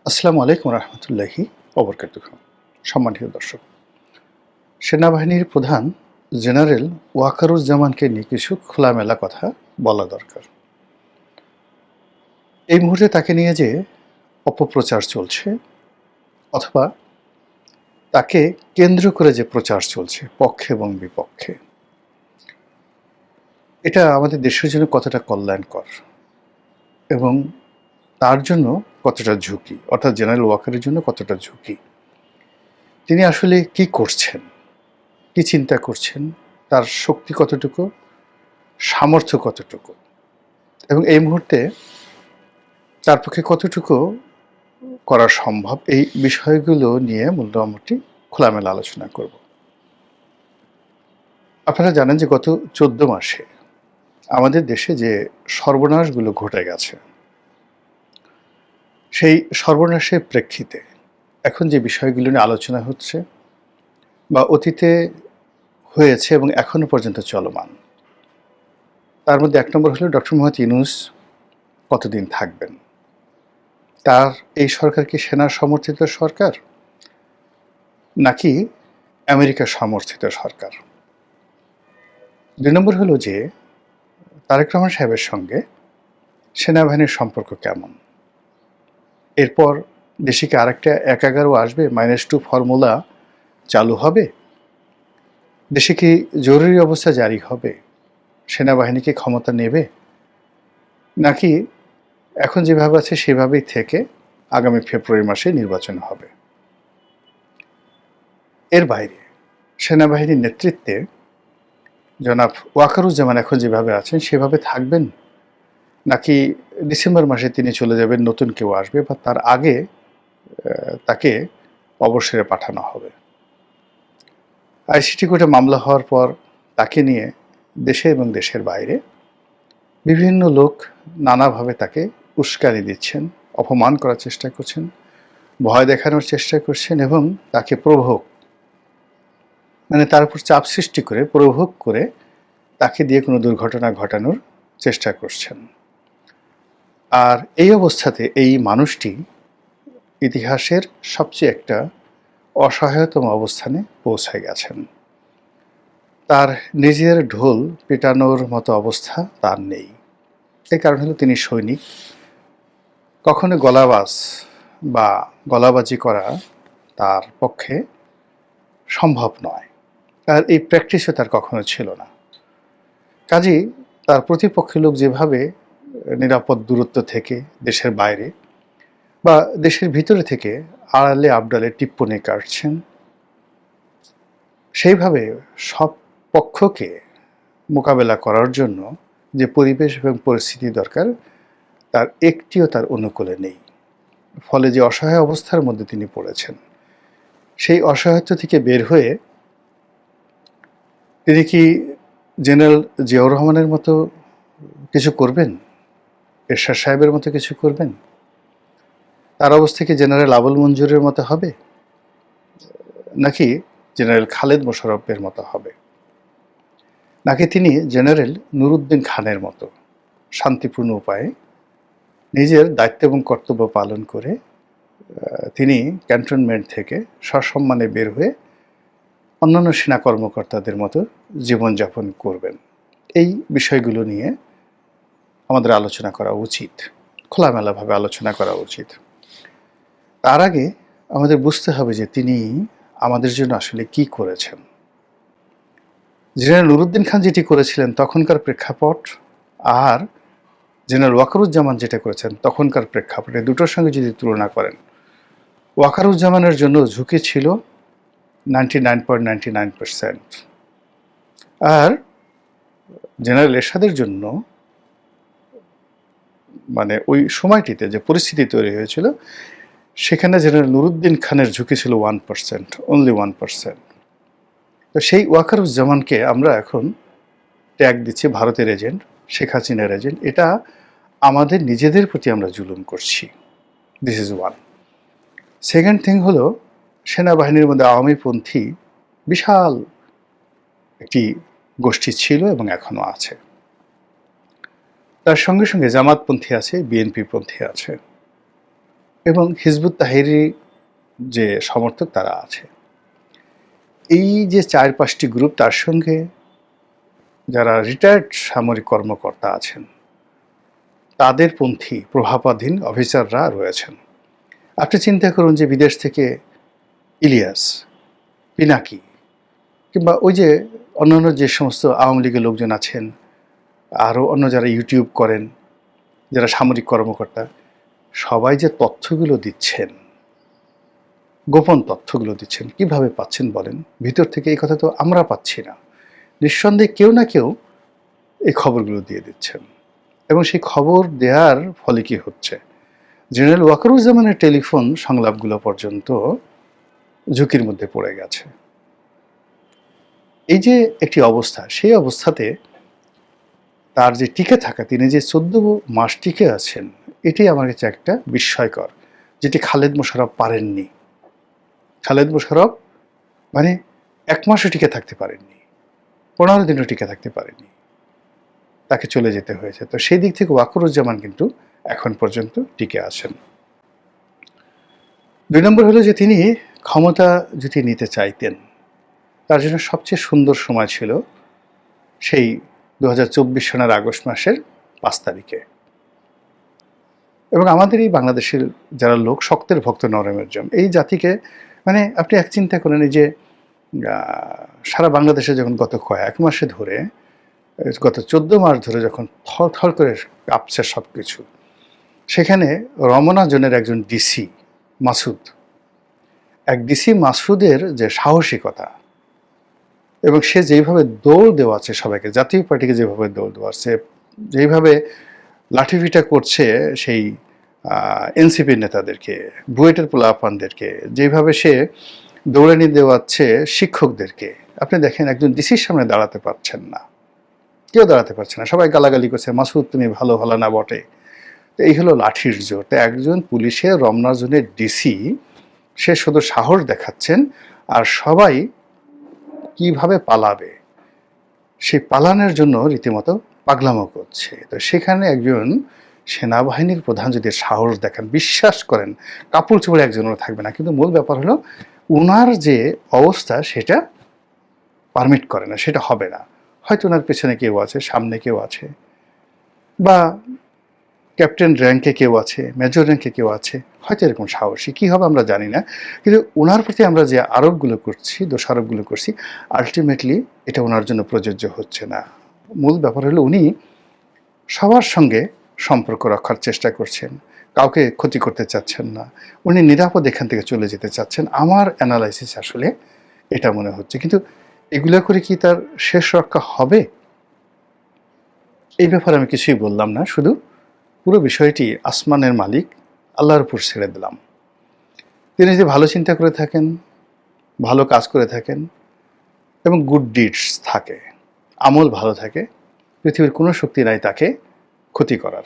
আসসালামু আলাইকুম রহমতুল্লাহি ওবরকাতুহু। সম্মানিত দর্শক, সেনাবাহিনীর প্রধান জেনারেল ওয়াকারুজ্জামানকে নিয়ে কিছু খোলামেলা কথা বলা দরকার। এই মুহূর্তে তাকে নিয়ে যে অপপ্রচার চলছে অথবা তাকে কেন্দ্র করে যে প্রচার চলছে পক্ষে এবং বিপক্ষে, এটা আমাদের দেশের জন্য কতটা কল্যাণকর এবং তার জন্য কতটা ঝুঁকি, অর্থাৎ জেনারেল ওয়াকারের জন্য কতটা ঝুঁকি, তিনি আসলে কি করছেন, কি চিন্তা করছেন, তার শক্তি কতটুকু, সামর্থ্য কতটুকু এবং এই মুহূর্তে তার পক্ষে কতটুকু করা সম্ভব, এই বিষয়গুলো নিয়ে মোটামুটি খোলামেলা আলোচনা করব। আপনারা জানেন যে গত 14 মাসে আমাদের দেশে যে সর্বনাশগুলো ঘটে গেছে, সেই সর্বনাশের প্রেক্ষিতে এখন যে বিষয়গুলো নিয়ে আলোচনা হচ্ছে বা অতীতে হয়েছে এবং এখনো পর্যন্ত চলমান, তার মধ্যে 1 নম্বর হলো ডক্টর মোহাম্মদ ইউনূস কতদিন থাকবেন, তার এই সরকার কি সেনা সমর্থিত সরকার নাকি আমেরিকা সমর্থিত সরকার। 2 নম্বর হলো যে তারেক রহমান সাহেবের সঙ্গে সেনাবাহিনীর সম্পর্ক কেমন, এরপর দেশে কি আরেকটা 1-11 আসবে, -2 ফর্মুলা চালু হবে, দেশে কি জরুরি অবস্থা জারি হবে, সেনাবাহিনীকে ক্ষমতা নেবে, নাকি এখন যেভাবে আছে সেভাবেই থেকে আগামী ফেব্রুয়ারি মাসে নির্বাচন হবে। এর বাইরে সেনাবাহিনীর নেতৃত্বে জনাব ওয়াকারুজ্জামান এখন যেভাবে আছেন সেভাবে থাকবেন, নাকি ডিসেম্বর মাসে তিনি চলে যাবেন, নতুন কেউ আসবে বা তার আগে তাকে অবসরে পাঠানো হবে। আইসিটি কোর্টে মামলা হওয়ার পর তাকে নিয়ে দেশে এবং দেশের বাইরে বিভিন্ন লোক নানাভাবে তাকে উস্কানি দিচ্ছেন, অপমান করার চেষ্টা করছেন, ভয় দেখানোর চেষ্টা করছেন এবং তাকে প্রভোগ, মানে তার উপর চাপ সৃষ্টি করে প্রভোগ করে তাকে দিয়ে কোনো দুর্ঘটনা ঘটানোর চেষ্টা করছেন। আর এই অবস্থাতে এই মানুষটি ইতিহাসের সবচেয়ে একটা অসহায়তম অবস্থানে পৌঁছে গেছেন। তার নিজের ঢোল পেটানোর মতো অবস্থা তার নেই। এই কারণ হলো তিনি সৈনিক, কখনো গলাবাজ বা গলাবাজি করা তার পক্ষে সম্ভব নয়, আর এই প্র্যাকটিসও তার কখনো ছিল না। কাজেই তার প্রতিপক্ষের লোক যেভাবে নিরাপদ দূরত্ব থেকে দেশের বাইরে বা দেশের ভিতরে থেকে আড়ালে আবডালে টিপ্পনি কাটছেন, সেইভাবে সব পক্ষকে মোকাবেলা করার জন্য যে পরিবেশ এবং পরিস্থিতি দরকার তার একটিও তার অনুকূলে নেই। ফলে যে অসহায় অবস্থার মধ্যে তিনি পড়েছেন, সেই অসহায়ত্ব থেকে বের হয়ে তিনি কি জেনারেল জিয়াউর রহমানের মতো কিছু করবেন, এরশাদ সাহেবের মতো কিছু করবেন, তার অবস্থা কি জেনারেল আবুল মঞ্জুরের মতো হবে, নাকি জেনারেল খালেদ মোশাররফের মতো হবে, নাকি তিনি জেনারেল নুরুদ্দিন খানের মতো শান্তিপূর্ণ উপায়ে নিজের দায়িত্ব এবং কর্তব্য পালন করে তিনি ক্যান্টনমেন্ট থেকে সসম্মানে বের হয়ে অন্যান্য সেনা কর্মকর্তাদের মতো জীবনযাপন করবেন। এই বিষয়গুলো নিয়ে আমাদের আলোচনা করা উচিত, খোলামেলাভাবে আলোচনা করা উচিত। তার আগে আমাদের বুঝতে হবে যে তিনি আমাদের জন্য আসলে কি করেছেন। জেনারেল নুরুদ্দিন খান যেটি করেছিলেন তখনকার প্রেক্ষাপট আর জেনারেল ওয়াকারুজ্জামান যেটা করেছেন তখনকার প্রেক্ষাপটে দুটোর সঙ্গে যদি তুলনা করেন, ওয়াকারুজ্জামানের জন্য ঝুঁকি ছিল 99.99%, আর জেনারেল এরশাদের জন্য মানে ওই সময়টিতে যে পরিস্থিতি তৈরি হয়েছিল সেখানে জেনারেল নুরুদ্দিন খানের ঝুঁকি ছিল 1%, অনলি 1%। তো সেই ওয়াকারুজ্জামানকে আমরা এখন ট্যাগ দিচ্ছি ভারতের এজেন্ট, শেখ হাসিনার এজেন্ট। এটা আমাদের নিজেদের প্রতি আমরা জুলুম করছি। This is one. Second thing হলো, সেনাবাহিনীর মধ্যে আওয়ামীপন্থী বিশাল একটি গোষ্ঠী ছিল এবং এখনো আছে। তার সঙ্গে সঙ্গে জামাতপন্থী আছে, বিএনপি পন্থী আছে। এবং হিজবুত তাহরির যে সমর্থক তারা আছে। এই যে ৪-৫টি গ্রুপ, তার সঙ্গে যারা রিটায়ার্ড সামরিক কর্মকর্তা আছেন, তাদের পন্থী প্রভাবাধীন অফিসাররা রয়েছেন। আপনি চিন্তা করুন যে বিদেশ থেকে ইলিয়াস, পিনাকি কিংবা ওই যে অন্যান্য যে সমস্ত আওয়ামী লীগের লোকজন আছেন, আরও অন্য যারা ইউটিউব করেন, যারা সামরিক কর্মকর্তা, সবাই যে তথ্যগুলো দিচ্ছেন, গোপন তথ্যগুলো দিচ্ছেন, কিভাবে পাচ্ছেন বলেন? ভিতর থেকে এই কথা তো আমরা পাচ্ছি না। নিঃসন্দেহে কেউ না কেউ এই খবরগুলো দিয়ে দিচ্ছেন, এবং সেই খবর দেওয়ার ফলে কি হচ্ছে, জেনারেল ওয়াকারুজ্জামানের টেলিফোন সংলাপগুলো পর্যন্ত ঝুঁকির মধ্যে পড়ে গেছে। এই যে একটি অবস্থা, সেই অবস্থাতে তার যে টিকে থাকা, তিনি যে 14 মাস টিকে আছেন, এটাই আমার কাছে একটা বিস্ময়কর, যেটি খালেদ মোশাররফ পারেননি। খালেদ মোশাররফ মানে 1 মাসও টিকে থাকতে পারেননি, 15 দিনও টিকে থাকতে পারেননি, তাকে চলে যেতে হয়েছে। তো সেই দিক থেকে ওয়াকারুজ্জামান কিন্তু এখন পর্যন্ত টিকে আছেন। 2 নম্বর হলো যে তিনি ক্ষমতা যদি নিতে চাইতেন, তার জন্য সবচেয়ে সুন্দর সময় ছিল সেই 2024 সনের আগস্ট মাসের 5 তারিখে। এবং আমাদের এই বাংলাদেশের যারা লোক, শক্তের ভক্ত নরমের জম, এই জাতিকে মানে আপনি এক চিন্তা করেন, এই যে সারা বাংলাদেশে যখন গত কয়েক মাসে ধরে, গত 14 মাস ধরে যখন থরথর করে কাঁপছে সব কিছু, সেখানে রমনা জোনের একজন ডিসি মাসুদ, এক ডিসি মাসুদের যে সাহসিকতা, এবং সে যেইভাবে দৌড় দেওয়াচ্ছে সবাইকে, জাতীয় পার্টিকে যেভাবে দৌড় দেওয়াচ্ছে, যেইভাবে লাঠিপিটা করছে সেই এনসিপির নেতাদেরকে, বুয়েটের পোলাপানদেরকে, যেভাবে সে দৌড়ানি দেওয়াচ্ছে শিক্ষকদেরকে, আপনি দেখেন একজন ডিসির সামনে দাঁড়াতে পারছেন না, কেউ দাঁড়াতে পারছে না, সবাই গালাগালি করছে, মাসুদ তুমি ভালো হলো না বটে। তো এই হলো লাঠির জোর। তো একজন পুলিশের রমনা জোনের ডিসি, সে শুধু সাহস দেখাচ্ছেন, আর সবাই কিভাবে পালাবে সেই পালানোর জন্য রীতিমতো পাগলামো করছে। তো সেখানে একজন সেনাবাহিনীর প্রধান যদি সাহস দেখান, বিশ্বাস করেন কাপড় চোপড়ে একজনও থাকবে না। কিন্তু মূল ব্যাপার হলো ওনার যে অবস্থা সেটা পারমিট করে না, সেটা হবে না। হয়তো ওনার পেছনে কেউ আছে, সামনে কেউ আছে, বা ক্যাপ্টেন র্যাঙ্কে কেউ আছে, মেজর র্যাঙ্কে কেউ আছে, হয়তো এরকম সাহসী কী হবে আমরা জানি না। কিন্তু ওনার প্রতি আমরা যে আরোপগুলো করছি, দোষারোপগুলো করছি, আলটিমেটলি এটা ওনার জন্য প্রযোজ্য হচ্ছে না। মূল ব্যাপার হলো উনি সবার সঙ্গে সম্পর্ক রক্ষার চেষ্টা করছেন, কাউকে ক্ষতি করতে চাচ্ছেন না, উনি নিরাপদ এখান থেকে চলে যেতে চাচ্ছেন। আমার অ্যানালাইসিস আসলে এটা মনে হচ্ছে। কিন্তু এগুলো করে কি তার শেষ রক্ষা হবে, এই ব্যাপারে আমি কিছুই বললাম না, শুধু পুরো বিষয়টি আসমানের মালিক আল্লাহর উপর ছেড়ে দিলাম। তিনি যদি ভালো চিন্তা করে থাকেন, ভালো কাজ করে থাকেন, এবং গুড ডিডস থাকে, আমল ভালো থাকে, পৃথিবীর কোনো শক্তি নাই তাকে ক্ষতি করার।